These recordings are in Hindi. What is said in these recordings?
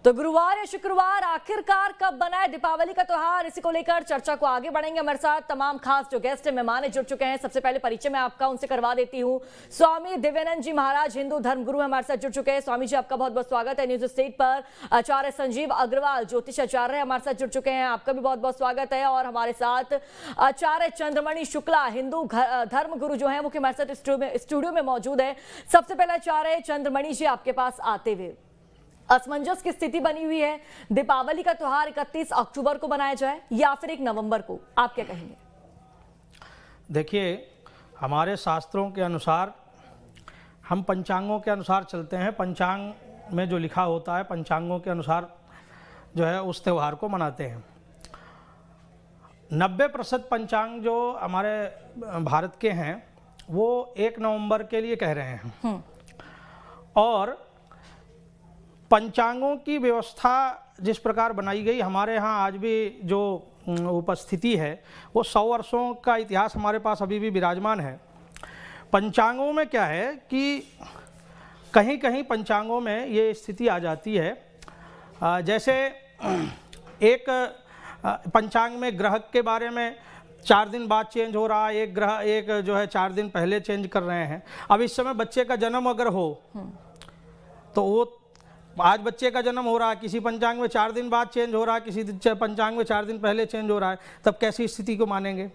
तो गुरुवार या शुक्रवार आखिरकार कब बना है दीपावली का त्योहार, इसी को लेकर चर्चा को आगे बढ़ेंगे। हमारे साथ तमाम खास जो गेस्ट मेहमान जुड़ चुके हैं। सबसे पहले परिचय मैं आपका उनसे करवा देती हूँ। स्वामी दिव्यानंद जी महाराज हिंदू धर्म गुरु हमारे साथ जुड़ चुके हैं। स्वामी जी आपका बहुत बहुत स्वागत है न्यूज स्टेट पर। आचार्य संजीव अग्रवाल ज्योतिष आचार्य हमारे साथ जुड़ चुके हैं, आपका भी बहुत बहुत स्वागत है। और हमारे साथ आचार्य चंद्रमणि शुक्ला हिंदू धर्म गुरु जो है वो हमारे साथ स्टूडियो में मौजूद है। सबसे पहले आचार्य चंद्रमणि जी आपके पास आते हुए, असमंजस की स्थिति बनी हुई है, दीपावली का त्योहार 31 अक्टूबर को मनाया जाए या फिर 1 नवंबर को, आप क्या कहेंगे? देखिए, हमारे शास्त्रों के अनुसार हम पंचांगों के अनुसार चलते हैं। पंचांग में जो लिखा होता है पंचांगों के अनुसार जो है उस त्यौहार को मनाते हैं। 90% पंचांग जो हमारे भारत के हैं वो 1 नवंबर के लिए कह रहे हैं। और पंचांगों की व्यवस्था जिस प्रकार बनाई गई, हमारे यहाँ आज भी जो उपस्थिति है वो 100 वर्षों का इतिहास हमारे पास अभी भी विराजमान है। पंचांगों में क्या है कि कहीं कहीं पंचांगों में ये स्थिति आ जाती है, जैसे एक पंचांग में ग्रह के बारे में 4 दिन बाद चेंज हो रहा है, एक ग्रह एक जो है 4 दिन पहले चेंज कर रहे हैं। अब इस समय बच्चे का जन्म अगर हो तो वो आज बच्चे का जन्म हो रहा है, किसी पंचांग में 4 दिन बाद चेंज हो रहा है, किसी पंचांग में 4 दिन पहले चेंज हो रहा है, तब कैसी स्थिति को मानेंगे?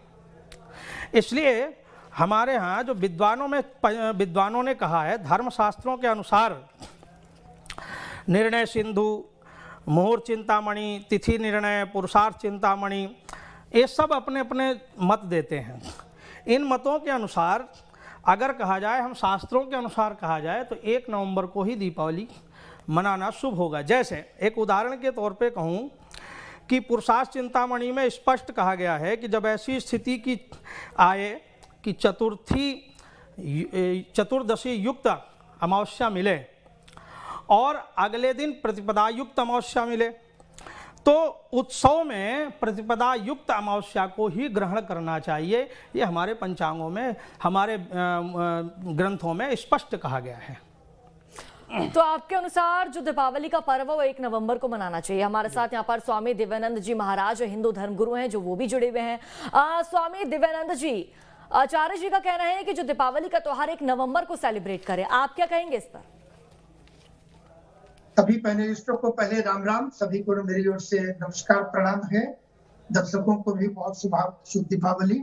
इसलिए हमारे यहाँ जो विद्वानों ने कहा है, धर्मशास्त्रों के अनुसार निर्णय सिंधु, मुहूर्त चिंतामणि, तिथि निर्णय, पुरुषार्थ चिंतामणि, ये सब अपने अपने मत देते हैं। इन मतों के अनुसार अगर कहा जाए, हम शास्त्रों के अनुसार कहा जाए तो 1 नवंबर को ही दीपावली मनाना शुभ होगा। जैसे एक उदाहरण के तौर पे कहूँ कि पुरुषार्थ चिंतामणि में स्पष्ट कहा गया है कि जब ऐसी स्थिति की आए कि चतुर्दशी युक्त अमावस्या मिले और अगले दिन प्रतिपदा युक्त अमावस्या मिले, तो उत्सव में प्रतिपदा युक्त अमावस्या को ही ग्रहण करना चाहिए। ये हमारे पंचांगों में, हमारे ग्रंथों में स्पष्ट कहा गया है। तो आपके अनुसार जो दीपावली का पर्व वो 1 नवंबर को मनाना चाहिए। हमारे साथ यहाँ पर स्वामी दिव्यानंद जी महाराज हिंदू धर्म गुरु हैं जो वो भी जुड़े हुए हैं। स्वामी दिव्यानंद जी, आचार्य जी का कहना है कि जो दीपावली का त्योहार 1 नवंबर को सेलिब्रेट करें, आप क्या कहेंगे इस पर? सभी पैनलिस्टों को पहले राम राम, सभी को मेरी ओर से नमस्कार प्रणाम है। दर्शकों को भी बहुत शुभ दीपावली।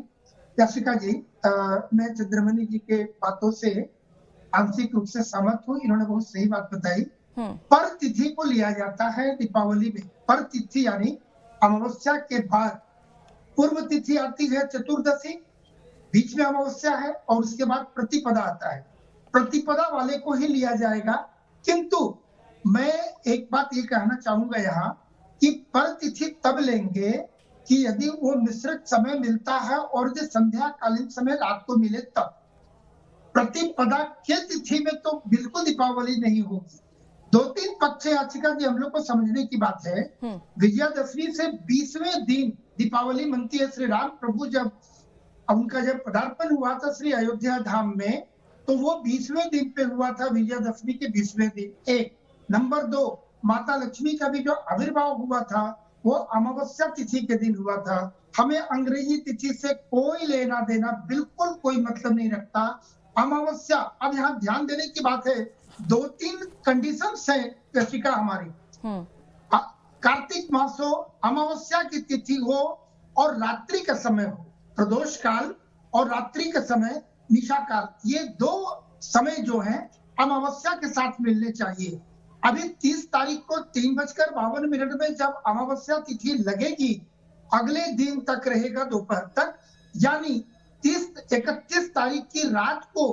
याशिका जी, मैं चंद्रमणि जी के बातों से आंशिक रूप से सहमत हूँ। इन्होंने बहुत सही बात बताई। पर तिथि को लिया जाता है दीपावली में। पर तिथि यानी अमावस्या के बाद पूर्व तिथि आती है चतुर्दशी, बीच में अमावस्या है और उसके बाद प्रतिपदा आता है। प्रतिपदा वाले को ही लिया जाएगा। किंतु मैं एक बात ये कहना चाहूंगा यहाँ कि पर तिथि तब लेंगे कि यदि वो मिश्रित समय मिलता है और जो संध्या कालीन समय रात को मिले तब। प्रतिपदा के तिथि में तो बिल्कुल दीपावली नहीं होगी। 2-3 पक्ष याचिका जी हम लोग को समझने की बात है। विजयादशमी से 20वें दिन दीपावली मनती है। श्री राम प्रभु जब उनका पदार्पण हुआ था श्री अयोध्या धाम में, तो वो 20वें दिन पे हुआ था, विजयादशमी के 20वें दिन। 1 नंबर 2, माता लक्ष्मी का भी जो आविर्भाव हुआ था वो अमावस्या तिथि के दिन हुआ था। हमें अंग्रेजी तिथि से कोई लेना देना, बिल्कुल कोई मतलब नहीं रखता। अमावस्या, अब यहाँ ध्यान देने की बात है, 2-3 कंडीशंस है याचिका हमारी। कार्तिक मास हो, अमावस्या की तिथि हो और रात्रि का समय हो, प्रदोष काल और रात्रि का समय निशा काल, ये 2 समय जो है अमावस्या के साथ मिलने चाहिए। अभी 30 तारीख को 3:52 में जब अमावस्या तिथि लगेगी, अगले दिन तक रहेगा दोपहर तक, यानी 31 तारीख की रात को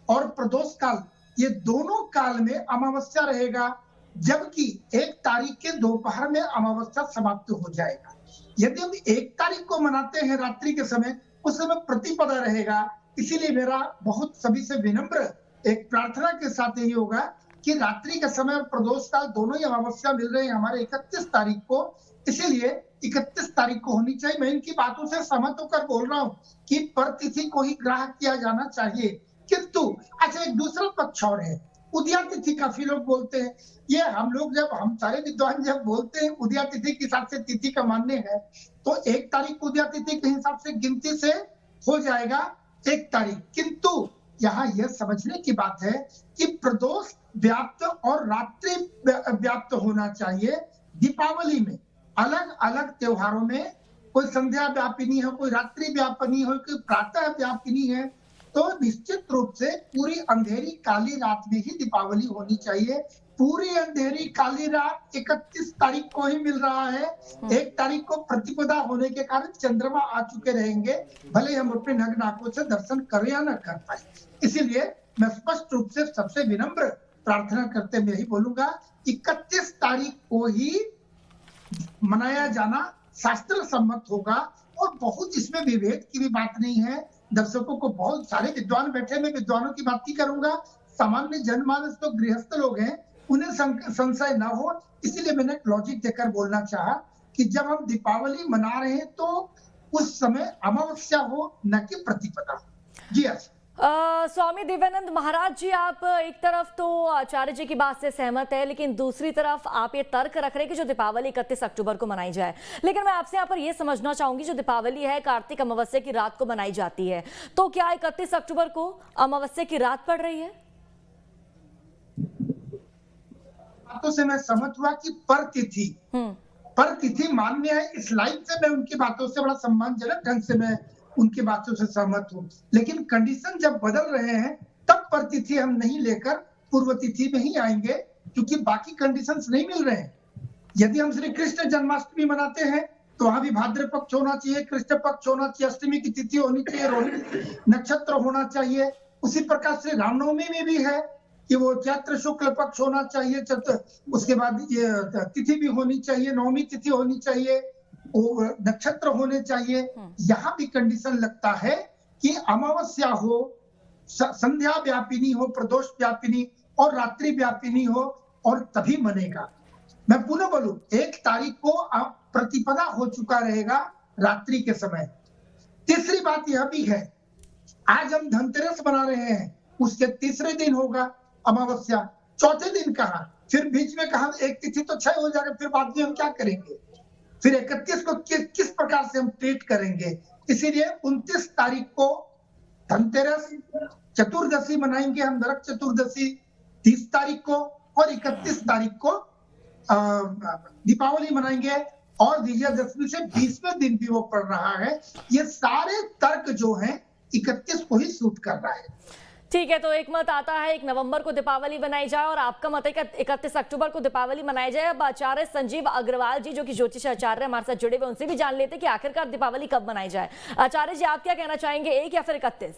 और प्रदोष काल, ये दोनों काल में अमावस्या रहेगा, जबकि 1 तारीख के दोपहर में अमावस्या समाप्त हो जाएगा। यदि हम 1 तारीख को मनाते हैं रात्रि के समय, उस समय प्रतिपदा रहेगा। इसीलिए मेरा बहुत सभी से विनम्र एक प्रार्थना के साथ यही होगा कि रात्रि का समय और प्रदोष काल दोनों ही अमावस्या मिल रहे हैं हमारे 31 तारीख को, इसीलिए 31 तारीख को होनी चाहिए। मैं इनकी बातों से सहमत होकर बोल रहा हूँ कि पर तिथि को ही ग्रहण किया जाना चाहिए। किंतु अच्छा, एक दूसरा पक्ष और है उदया तिथि काफी लोग बोलते हैं। ये हम लोग जब हम सारे विद्वान जब बोलते हैं उदया तिथि के हिसाब से तिथि का मान्य है, तो 1 तारीख को उदया तिथि के हिसाब से गिनती से हो जाएगा 1 तारीख। किंतु यहाँ यह समझने की बात है कि प्रदोष व्याप्त और रात्रि व्याप्त होना चाहिए। दीपावली में अलग अलग त्योहारों में कोई संध्या व्यापिनी है, कोई रात्रि व्यापिनी है, कोई प्रातः व्यापिनी है, तो निश्चित रूप से पूरी अंधेरी काली रात में ही दीपावली होनी चाहिए। पूरी अंधेरी काली रात 31 तारीख को ही मिल रहा है। 1 तारीख को प्रतिपदा होने के कारण चंद्रमा आ चुके रहेंगे, भले हम अपने नग्न आंखों से दर्शन करें या न कर पाए। इसीलिए मैं स्पष्ट रूप से सबसे विनम्र प्रार्थना करते हुए यही बोलूंगा, 31 तारीख को ही मनाया जाना शास्त्र सम्मत होगा और बहुत इसमें विभेद की भी बात नहीं है। दर्शकों को बहुत सारे विद्वान बैठे, मैं विद्वानों की बात ही करूंगा, सामान्य जनमानस तो गृहस्थ लोग हैं, उन्हें संशय ना हो, इसीलिए मैंने लॉजिक देकर बोलना चाहा कि जब हम दीपावली मना रहे हैं तो उस समय अमावस्या हो, न कि प्रतिपदा। जी स्वामी दिव्यानंद महाराज जी, आप एक तरफ तो आचार्य जी की बात से सहमत है, लेकिन दूसरी तरफ आप ये तर्क रख रहे हैं कि जो दीपावली 31 अक्टूबर को मनाई जाए। लेकिन मैं आपसे यहाँ पर ये समझना चाहूंगी, जो दीपावली है कार्तिक अमावस्या की रात को मनाई जाती है, तो क्या 31 अक्टूबर को अमावस्या की रात पड़ रही है? बातों से मैं सहमत हुआ कि पर तिथि मान्य है। इस लाइन से मैं उनकी बातों से बड़ा सम्मानजनक ढंग से मैं उनकी बातों से सहमत हूँ, लेकिन कंडीशन जब बदल रहे हैं तब पर तिथि हम नहीं लेकर पूर्व तिथि में ही आएंगे, क्योंकि बाकी कंडीशंस नहीं मिल रहे हैं। यदि हम श्री कृष्ण जन्माष्टमी मनाते हैं तो वहां भी भाद्र पक्ष होना चाहिए, कृष्ण पक्ष होना चाहिए, अष्टमी की तिथि होनी चाहिए, रोहिणी नक्षत्र होना चाहिए। उसी प्रकार से रामनवमी में भी है कि वो चैत्र शुक्ल पक्ष होना चाहिए, उसके बाद ये तिथि भी होनी चाहिए, नवमी तिथि होनी चाहिए, नक्षत्र होने चाहिए। यहाँ भी कंडीशन लगता है कि अमावस्या हो, संध्या व्यापिनी हो, प्रदोष व्यापिनी और रात्रि व्यापिनी हो, और तभी मनेगा। मैं पुनः बोलूं, 1 तारीख को प्रतिपदा हो चुका रहेगा रात्रि के समय। तीसरी बात यह भी है, आज हम धनतेरस मना रहे हैं, उसके तीसरे दिन होगा अमावस्या, चौथे दिन कहा, फिर बीच में कहा 1 तिथि तो 6 हो जाएगा, फिर बाद में हम क्या करेंगे? फिर 31 को किस प्रकार से हम ट्रीट करेंगे? इसीलिए 29 तारीख को धनतेरस, चतुर्दशी मनाएंगे हम, नरक चतुर्दशी 30 तारीख को, और 31 तारीख को दीपावली मनाएंगे, और विजयदशमी से 20वें दिन भी वो पड़ रहा है। ये सारे तर्क जो हैं 31 को ही सूट कर रहा है। ठीक है, तो एक मत आता है 1 नवंबर को दीपावली मनाई जाए, और आपका मत है कि 31 अक्टूबर को दीपावली मनाई जाए। अब आचार्य संजीव अग्रवाल जी, जो कि ज्योतिष आचार्य हमारे साथ जुड़े हुए, उनसे भी जान लेते कि आखिरकार दीपावली कब मनाई जाए। आचार्य जी, आप क्या कहना चाहेंगे, 1 या फिर 31?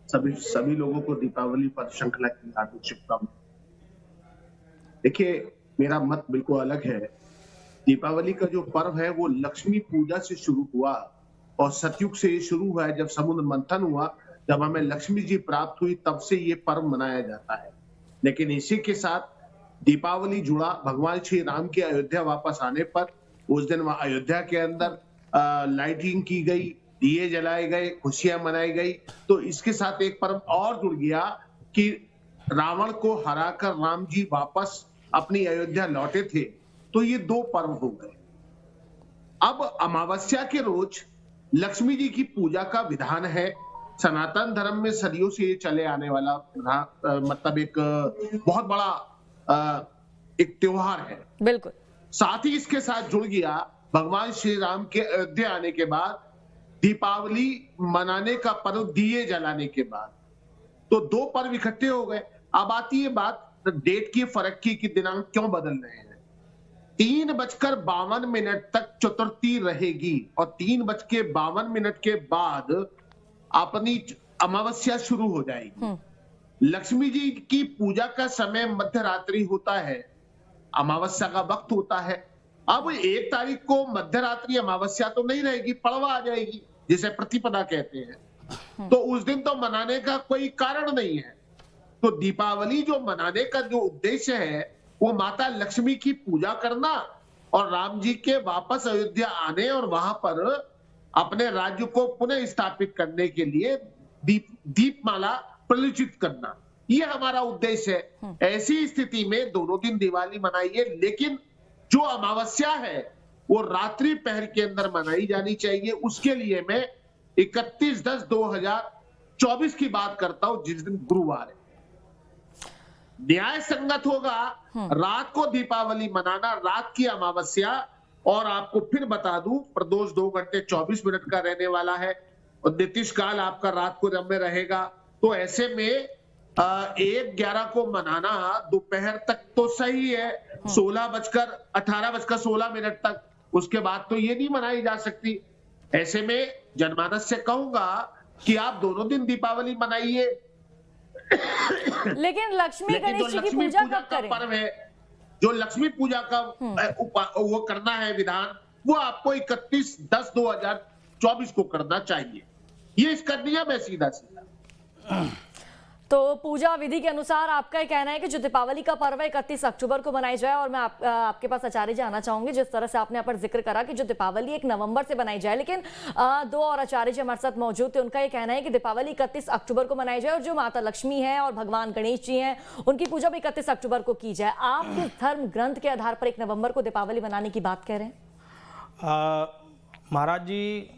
सभी लोगों को दीपावली पर श्रृंखला की हार्दिक शुभकामनाएं। देखिए, मेरा मत बिल्कुल अलग है। दीपावली का जो पर्व है वो लक्ष्मी पूजा से शुरू हुआ, और सतयुग से ये शुरू हुआ है। जब समुद्र मंथन हुआ, जब हमें लक्ष्मी जी प्राप्त हुई, तब से ये पर्व मनाया जाता है। लेकिन इसी के साथ दीपावली जुड़ा भगवान श्री राम के अयोध्या वापस आने पर। उस दिन वहां अयोध्या के अंदर लाइटिंग की गई, दिए जलाए गए, खुशियां मनाई गई। तो इसके साथ एक पर्व और जुड़ गया कि रावण को हराकर राम जी वापस अपनी अयोध्या लौटे थे। तो ये 2 पर्व हो गए। अब अमावस्या के रोज लक्ष्मी जी की पूजा का विधान है। सनातन धर्म में सदियों से ये चले आने वाला मतलब एक बहुत बड़ा एक त्योहार है। बिल्कुल। साथ ही इसके साथ जुड़ गया भगवान श्री राम के अयोध्या आने के बाद दीपावली मनाने का पर्व, दिए जलाने के बाद। तो 2 पर्व इकट्ठे हो गए। अब आती है बात डेट की फर्क की कि दिनांक क्यों बदल रहे हैं। 3:52 तक चतुर्थी रहेगी, और 3:52 के बाद अपनी अमावस्या शुरू हो जाएगी। लक्ष्मी जी की पूजा का समय मध्य रात्रि होता है, अमावस्या का वक्त होता है। अब 1 तारीख को मध्य रात्रि अमावस्या तो नहीं रहेगी, पड़वा आ जाएगी, जिसे प्रतिपदा कहते हैं। तो उस दिन तो मनाने का कोई कारण नहीं है। तो दीपावली जो मनाने का जो उद्देश्य है वो माता लक्ष्मी की पूजा करना और राम जी के वापस अयोध्या आने और वहां पर अपने राज्य को पुनः स्थापित करने के लिए दीपमाला प्रज्वलित करना, ये हमारा उद्देश्य है। ऐसी स्थिति में दोनों दिन दिवाली मनाइए, लेकिन जो अमावस्या है वो रात्रि पहर के अंदर मनाई जानी चाहिए। उसके लिए मैं 31/10/2024 की बात करता हूं, जिस दिन गुरुवार है। न्याय संगत होगा रात को दीपावली मनाना, रात की अमावस्या। और आपको फिर बता दूं, प्रदोष 2 घंटे 24 मिनट का रहने वाला है और नीतिश काल आपका रात को रम्य रहेगा। तो ऐसे में 1/11 को मनाना दोपहर तक तो सही है, 18:16 तक। उसके बाद तो ये नहीं मनाई जा सकती। ऐसे में जनमानस से कहूंगा कि आप दोनों दिन दीपावली मनाइए। लेकिन लक्ष्मी लेकिन जो गणेश जी की लक्ष्मी पूजा पूजा कब का करें? पर्व है, जो लक्ष्मी पूजा का वो करना है विधान, वो आपको 31/10/2024 को करना चाहिए। ये इसका नियम है सीधा सीधा। तो पूजा विधि के अनुसार आपका ये कहना है कि जो दीपावली का पर्व है 31 अक्टूबर को मनाई जाए। और मैं आपके पास आचार्य जी आना चाहूंगी, जिस तरह से आपने यहाँ पर जिक्र करा कि जो दीपावली 1 नवंबर से बनाई जाए, लेकिन 2 और आचार्य जी हमारे साथ मौजूद थे, उनका ये कहना है कि दीपावली 31 अक्टूबर को मनाई जाए और जो माता लक्ष्मी है और भगवान गणेश जी हैं उनकी पूजा भी 31 अक्टूबर को की जाए। आप किस धर्म ग्रंथ के आधार पर 1 नवंबर को दीपावली मनाने की बात कह रहे हैं? महाराज जी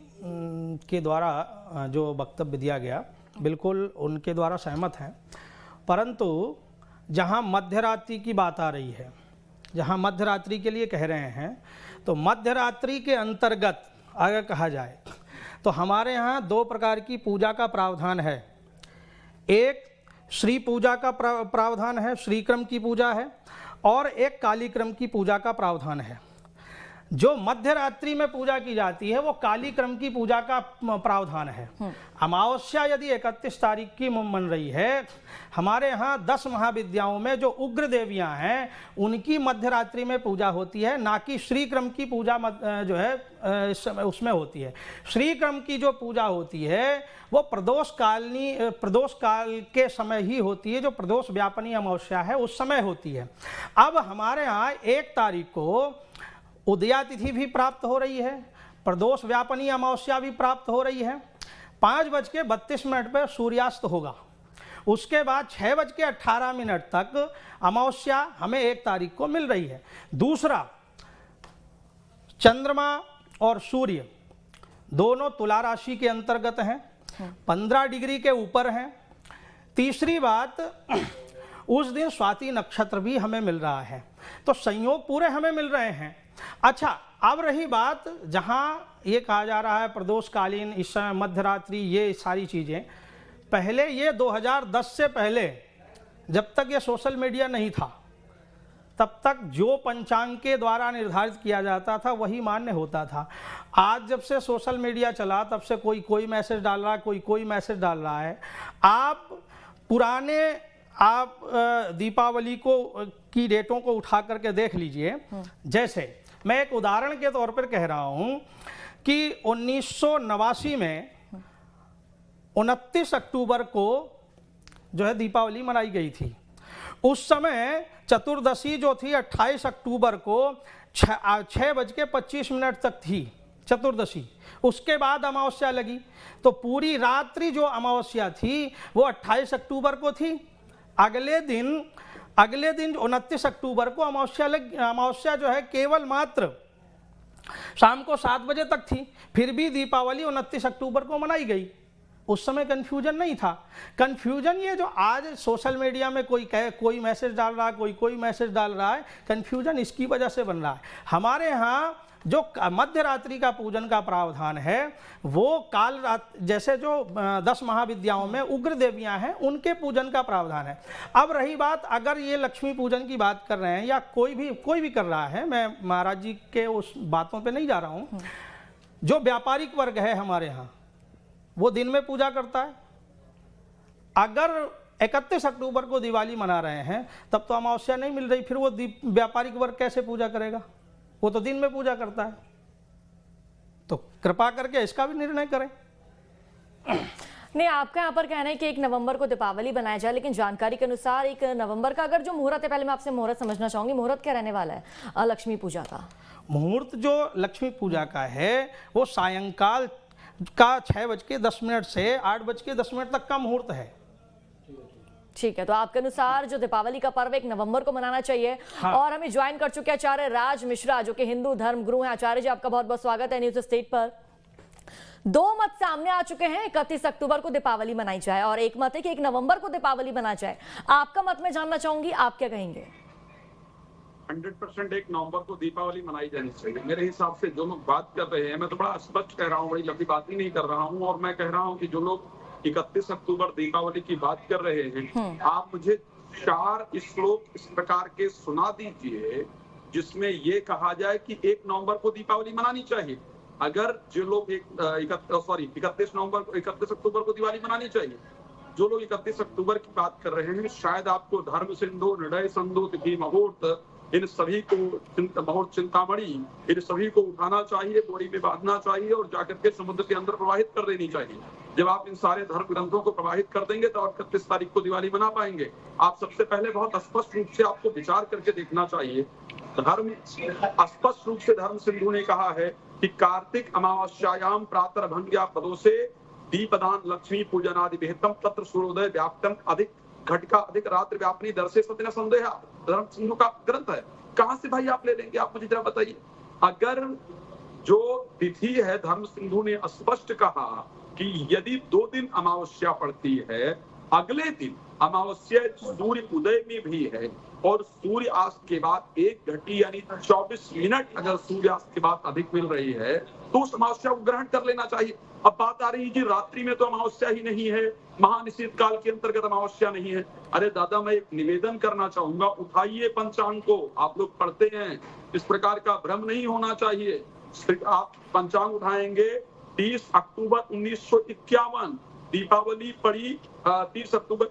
के द्वारा जो वक्तव्य दिया गया, बिल्कुल उनके द्वारा सहमत हैं। परंतु जहाँ मध्यरात्रि की बात आ रही है, जहाँ मध्यरात्रि के लिए कह रहे हैं, तो मध्यरात्रि के अंतर्गत अगर कहा जाए तो हमारे यहाँ 2 प्रकार की पूजा का प्रावधान है। एक श्री पूजा का प्रावधान है, श्रीक्रम की पूजा है, और एक कालीक्रम की पूजा का प्रावधान है। जो मध्यरात्रि में पूजा की जाती है वो काली क्रम की पूजा का प्रावधान है। अमावस्या यदि 31 तारीख की मन रही है, हमारे यहाँ 10 महाविद्याओं में जो उग्र देवियाँ हैं उनकी मध्यरात्रि में पूजा होती है, ना कि श्री क्रम की पूजा जो है उसमें होती है। श्री क्रम की जो पूजा होती है वो प्रदोष काल के समय ही होती है, जो प्रदोष व्यापनी अमावस्या है उस समय होती है। अब हमारे यहाँ 1 तारीख को उदया तिथि भी प्राप्त हो रही है, प्रदोष व्यापनी अमावस्या भी प्राप्त हो रही है। 5:32 पर सूर्यास्त होगा। उसके बाद 6:18 तक अमावस्या हमें 1 तारीख को मिल रही है। दूसरा, चंद्रमा और सूर्य दोनों तुला राशि के अंतर्गत हैं, 15 डिग्री के ऊपर हैं। तीसरी बात, उस दिन स्वाति नक्षत्र भी हमें मिल रहा है। तो संयोग पूरे हमें मिल रहे हैं। अच्छा, अब रही बात जहाँ ये कहा जा रहा है प्रदोषकालीन, इस समय मध्यरात्रि, ये सारी चीज़ें, पहले ये 2010 से पहले जब तक ये सोशल मीडिया नहीं था तब तक जो पंचांग के द्वारा निर्धारित किया जाता था वही मान्य होता था। आज जब से सोशल मीडिया चला तब से कोई मैसेज डाल रहा है, कोई मैसेज डाल रहा है। आप दीपावली की डेटों को उठा करके देख लीजिए। जैसे मैं एक उदाहरण के तौर पर कह रहा हूं कि 1989 में 29 अक्टूबर को जो है दीपावली मनाई गई थी। उस समय चतुर्दशी जो थी 28 अक्टूबर को 6:25 तक थी चतुर्दशी। उसके बाद अमावस्या लगी, तो पूरी रात्रि जो अमावस्या थी वो 28 अक्टूबर को थी। अगले दिन 29 अक्टूबर को अमावस्या जो है केवल मात्र शाम को 7 बजे तक थी। फिर भी दीपावली 29 अक्टूबर को मनाई गई। उस समय कन्फ्यूजन नहीं था। कन्फ्यूजन ये जो आज सोशल मीडिया में कोई मैसेज डाल रहा है, कोई मैसेज डाल रहा है, कन्फ्यूजन इसकी वजह से बन रहा है। हमारे यहाँ जो मध्यरात्रि का पूजन का प्रावधान है वो काल रात, जैसे जो 10 महाविद्याओं में उग्र देवियां हैं उनके पूजन का प्रावधान है। अब रही बात, अगर ये लक्ष्मी पूजन की बात कर रहे हैं या कोई भी कर रहा है, मैं महाराज जी के उस बातों पे नहीं जा रहा हूँ। जो व्यापारिक वर्ग है हमारे यहाँ वो दिन में पूजा करता है। अगर 31 अक्टूबर को दिवाली मना रहे हैं तब तो अमावस्या नहीं मिल रही, फिर वो व्यापारिक वर्ग कैसे पूजा करेगा? वो तो दिन में पूजा करता है। तो कृपा करके इसका भी निर्णय करें। नहीं, आपका यहाँ पर कहना है कि 1 नवंबर को दीपावली बनाया जाए, लेकिन जानकारी के अनुसार 1 नवंबर का अगर जो मुहूर्त है, पहले मैं आपसे मुहूर्त समझना चाहूंगी, मुहूर्त क्या रहने वाला है लक्ष्मी पूजा का? मुहूर्त जो लक्ष्मी पूजा का है वो सायंकाल का 6:10 से 8:10 तक का मुहूर्त है। ठीक है, तो आपके अनुसार जो दीपावली का पर्व 1 नवंबर को मनाना चाहिए। हाँ। और हमें ज्वाइन कर चुके आचार्य राज मिश्रा, जो कि हिंदू धर्म गुरु हैं। आचार्य जी, आपका बहुत बहुत स्वागत है न्यूज स्टेट पर। 2 मत सामने आ चुके हैं, 31 अक्टूबर को दीपावली मनाई जाए और एक मत है कि 1 नवंबर को दीपावली मनाई जाए। आपका मत मैं जानना चाहूंगी, आप क्या कहेंगे? 100% 1 नवंबर को दीपावली मनाई जानी चाहिए। मेरे हिसाब से जो लोग बात कर रहे हैं, मैं तो बड़ा स्पष्ट कह रहा हूँ, बड़ी लंबी बात ही नहीं कर रहा हूँ, और मैं कह रहा हूँ कि जो लोग 31 अक्टूबर दीपावली की बात कर रहे हैं, आप मुझे 4 श्लोक इस प्रकार के सुना दीजिए जिसमें ये कहा जाए कि 1 नवंबर को दीपावली मनानी चाहिए। अगर जो लोग 31 अक्टूबर को दिवाली मनानी चाहिए, जो लोग 31 अक्टूबर की बात कर रहे हैं, शायद आपको धर्म सिंधु, निर्णय सिंधु, तिथि मुहूर्त, इन सभी को मुहूर्त, चिंतामणि, इन सभी को उठाना चाहिए, बोरी में बांधना चाहिए और जाकर के समुद्र के अंदर प्रवाहित कर देनी चाहिए। जब आप इन सारे धर्म ग्रंथों को प्रवाहित कर देंगे तो आप 31 तारीख को दिवाली मना पाएंगे। आप सबसे पहले बहुत स्पष्ट रूप से आपको विचार करके देखना चाहिए। स्पष्ट रूप से धर्म सिंधु ने कहा है कि कार्तिक अमावस्यायाम प्रातर्भंग्या पदों से दीपदान लक्ष्मी पूजन आदि विहितम तत्र सूर्योदय व्याप्तम अधिक घटिका अधिक रात्रि व्यापनी दर्शे सत्य न संदेह। धर्म सिंधु का ग्रंथ है। कहां से भाई आप ले लेंगे? आप मुझे जरा बताइए। अगर जो तिथि है, धर्म सिंधु ने स्पष्ट कहा कि यदि 2 दिन अमावस्या पड़ती है, अगले दिन अमावस्या सूर्य उदय में भी है और सूर्यास्त के बाद 1 घटी यानी 24 मिनट अगर सूर्यास्त के बाद अधिक मिल रही है तो उस अमावस्या को ग्रहण कर लेना चाहिए। अब बात आ रही है जी रात्रि में तो अमावस्या ही नहीं है, महानिशीत काल के अंतर्गत अमावस्या नहीं है। अरे दादा, मैं एक निवेदन करना चाहूंगा, उठाइए पंचांग को, आप लोग पढ़ते हैं, इस प्रकार का भ्रम नहीं होना चाहिए। आप पंचांग उठाएंगे 30 अक्टूबर 1951 दीपावली पड़ी, 30 अक्टूबर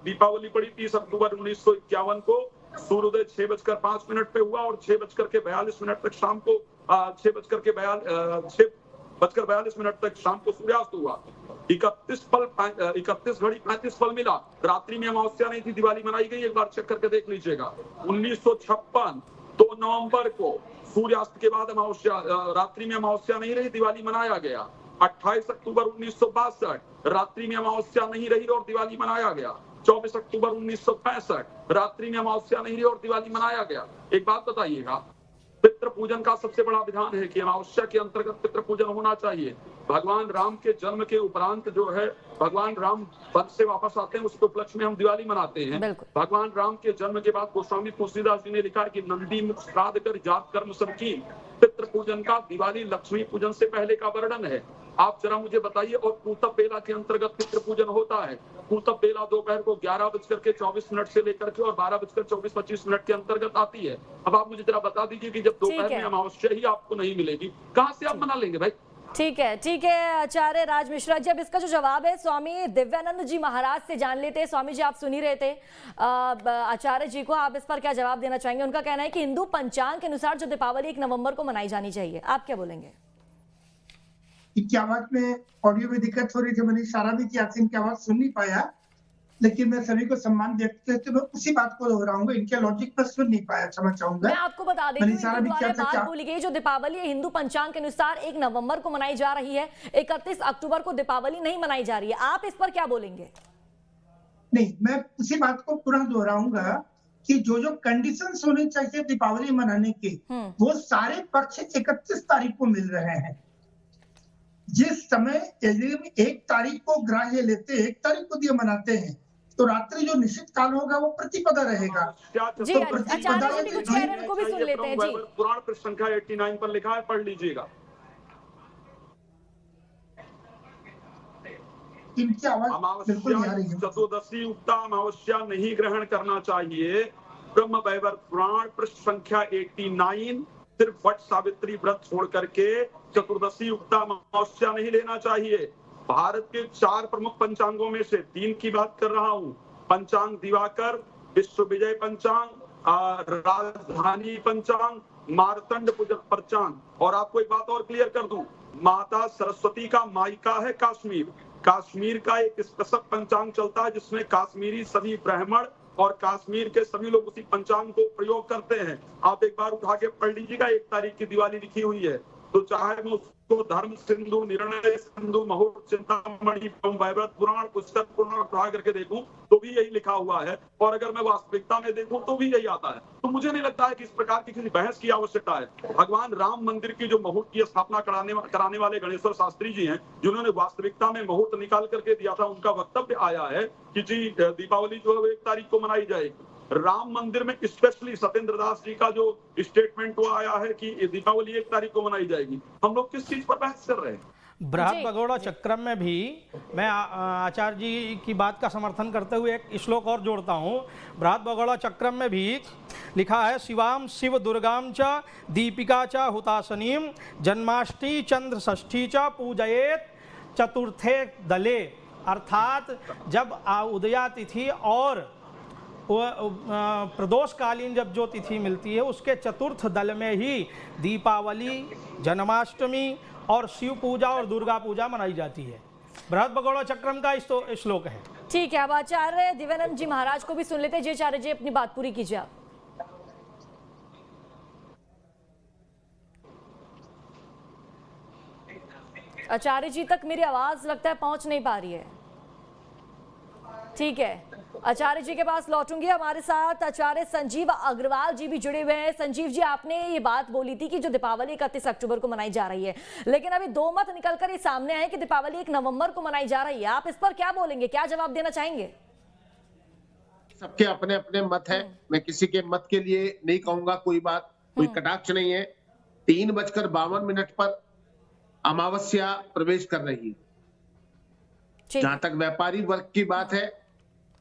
दीपावली पड़ी 30 अक्टूबर 1951 को। सूर्योदय 6:05 पे हुआ और 6:42 तक शाम को 6:42 तक शाम को सूर्यास्त हुआ। 31 घड़ी 35 पल मिला। रात्रि में अमावस्या नहीं थी, दिवाली मनाई गई। एक बार चेक करके देख लीजिएगा। 1956 2 नवंबर को सूर्यास्त के बाद अमावस्या, रात्रि में अमावस्या नहीं रही, दिवाली मनाया गया। 28 अक्टूबर 1962 रात्रि में अमावस्या नहीं रही और दिवाली मनाया गया। 24 अक्टूबर 1965 रात्रि में अमावस्या नहीं रही और दिवाली मनाया गया। एक बात बताइएगा, पितृ पूजन का सबसे बड़ा विधान है कि अमावस्या के अंतर्गत पितृ पूजन होना चाहिए। भगवान राम के जन्म के उपरांत जो है, भगवान राम वन से वापस आते हैं, उसके उपलक्ष्य में हम दिवाली मनाते हैं। भगवान राम के जन्म के बाद गोस्वामी तुलसीदास जी ने लिखा कि नंदी मुख श्राद्ध कर जात कर्म सब की। पितृ पूजन का दिवाली लक्ष्मी पूजन से पहले का वर्णन है। आप जरा मुझे बताइए। और पूतब बेला के अंतर्गत पितृ पूजन होता है। पूतब बेला दोपहर को 11:24 से लेकर के और 12:24-25 के अंतर्गत आती है। अब आप मुझे जरा बता दीजिए कि जब दोपहर में अमावस्या ही आपको नहीं मिलेगी, कहाँ से आप मना लेंगे भाई? ठीक है आचार्य राज मिश्रा जी, अब इसका जो जवाब है स्वामी दिव्यानंद जी महाराज से जान लेते हैं। स्वामी जी, आप सुन ही रहे थे आचार्य जी को, आप इस पर क्या जवाब देना चाहेंगे? उनका कहना है कि हिंदू पंचांग के अनुसार जो दीपावली 1 नवंबर को मनाई जानी चाहिए, आप क्या बोलेंगे? इनकी आवाज में ऑडियो में दिक्कत हो रही थी, मैंने इशारा भी किया था, इनकी आवाज सुन नहीं पाया, लेकिन मैं सभी को सम्मान देते हुए मैं उसी बात को दोहराऊंगा। इनके लॉजिक पर सुन नहीं पाया, क्षमा चाहूंगा। मैं आपको बता देती हूँ, बात बोली गई जो दीपावली है हिंदू पंचांग के अनुसार 1 नवंबर को मनाई जा रही है, 31 अक्टूबर को दीपावली नहीं मनाई जा रही है। आप इस पर क्या बोलेंगे? नहीं, मैं उसी बात को पुनः दोहराऊंगा कि जो कंडीशंस होने चाहिए दीपावली मनाने के, वो सारे पक्ष 31 तारीख को मिल रहे हैं। जिस समय यदि 1 तारीख को ग्राह्य लेते, 1 तारीख को दिए मनाते हैं, तो रात्रि जो निश्चित काल होगा वो प्रतिपदा रहेगा। जी, तो आचार्य जी कुछ कह रहे हैं, उनको भी सुन लेते हैं। जी, पुराण पृष्ठ संख्या 89 पर लिखा है, पढ़ लीजिएगा। इनकी आवाज बिल्कुल नहीं आ रही है। चतुर्दशी उक्ता अमावस्या नहीं ग्रहण करना चाहिए। ब्रह्म वैवर्त पुराण पृष्ठ संख्या 89, सिर्फ वट सावित्री व्रत छोड़ करके चतुर्दशी उक्ता अमावस्या नहीं लेना चाहिए। भारत के 4 प्रमुख पंचांगों में से 3 की बात कर रहा हूँ। पंचांग दिवाकर, विश्व विजय पंचांग, राजधानी पंचांग, मार्तंड पंचांग। और आपको एक बात और क्लियर कर दूं, माता सरस्वती का मायका है कश्मीर। कश्मीर का एक स्पेशल पंचांग चलता है जिसमें कश्मीरी सभी ब्राह्मण और कश्मीर के सभी लोग उसी पंचांग को प्रयोग करते हैं। आप एक बार उठा के पढ़ लीजिएगा, 1 तारीख की दिवाली लिखी हुई है। तो चाहे मैं उसको धर्म सिंधु, निर्णय सिंधु, मुहूर्त चिंतामणि, वैव्रत पुराण, पुस्तक पुराण उठा करके देखूं तो भी यही लिखा हुआ है, और अगर मैं वास्तविकता में देखूं तो भी यही आता है। तो मुझे नहीं लगता है कि इस प्रकार की किसी बहस की आवश्यकता है। भगवान राम मंदिर की जो मुहूर्त की स्थापना कराने वाले गणेश्वर शास्त्री जी हैं, जिन्होंने वास्तविकता में मुहूर्त निकाल करके दिया था, उनका वक्तव्य आया है कि जी दीपावली जो है 1 तारीख को मनाई जाएगी। राम मंदिर में स्पेशली सत्येंद्र दास जी का जो स्टेटमेंट हुआ आया है कि दीपावली 1 तारीख को मनाई जाएगी। हम लोग किस चीज पर बहस कर रहे हैं? बृहद भगोड़ा चक्रम में भी मैं आचार्य जी की बात का समर्थन करते हुए एक श्लोक और जोड़ता हूँ। बृहद भगोड़ा चक्रम में भी लिखा है, शिवाम शिव दुर्गाम च दीपिका च हुतासनीम जन्माष्टमी चंद्र षष्ठी च पूजयेत चतुर्थे दले। अर्थात जब उदया तिथि और प्रदोषकालीन जब जो तिथि मिलती है उसके चतुर्थ दल में ही दीपावली, जन्माष्टमी और शिव पूजा और दुर्गा पूजा मनाई जाती है। बृहद भगोड़ा चक्रम का श्लोक है। ठीक है, अब आचार्य दिव्यानंद जी महाराज को भी सुन लेते हैं। जी आचार्य जी, अपनी बात पूरी कीजिए आप। आचार्य जी तक मेरी आवाज लगता है पहुंच नहीं पा रही है। ठीक है, आचार्य जी के पास लौटूंगी। हमारे साथ आचार्य संजीव अग्रवाल जी भी जुड़े हुए हैं। संजीव जी, आपने ये बात बोली थी कि जो दीपावली 31 अक्टूबर को मनाई जा रही है, लेकिन अभी 2 मत निकलकर ये सामने आए कि दीपावली 1 नवंबर को मनाई जा रही है। आप इस पर क्या बोलेंगे, क्या जवाब देना चाहेंगे? सबके अपने अपने मत है, मैं किसी के मत के लिए नहीं कहूंगा कोई बात, कोई कटाक्ष नहीं है। 3:52 पर अमावस्या प्रवेश कर रही है। जहां तक व्यापारी वर्ग की बात है,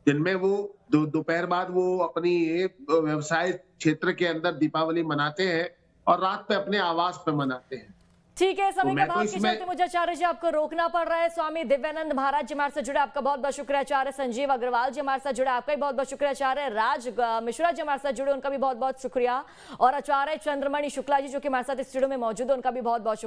जिनमें वो दोपहर बाद वो अपनी व्यवसाय क्षेत्र के अंदर दीपावली मनाते हैं और रात पे अपने आवास पे मनाते हैं। ठीक है, समय तो के अभाव के चलते मुझे आचार्य जी आपको रोकना पड़ रहा है। स्वामी दिव्यानंद महाराज जी हमारे साथ जुड़े, आपका बहुत बहुत शुक्रिया। आचार्य संजीव अग्रवाल जी हमारे साथ जुड़े, आपका भी बहुत बहुत शुक्रिया। आचार्य राज मिश्रा जी हमारे साथ जुड़े, उनका भी बहुत बहुत शुक्रिया। और आचार्य चंद्रमणि शुक्ला जी जो कि हमारे साथ इस स्टूडियो में मौजूद है, उनका भी बहुत बहुत शुक्रिया।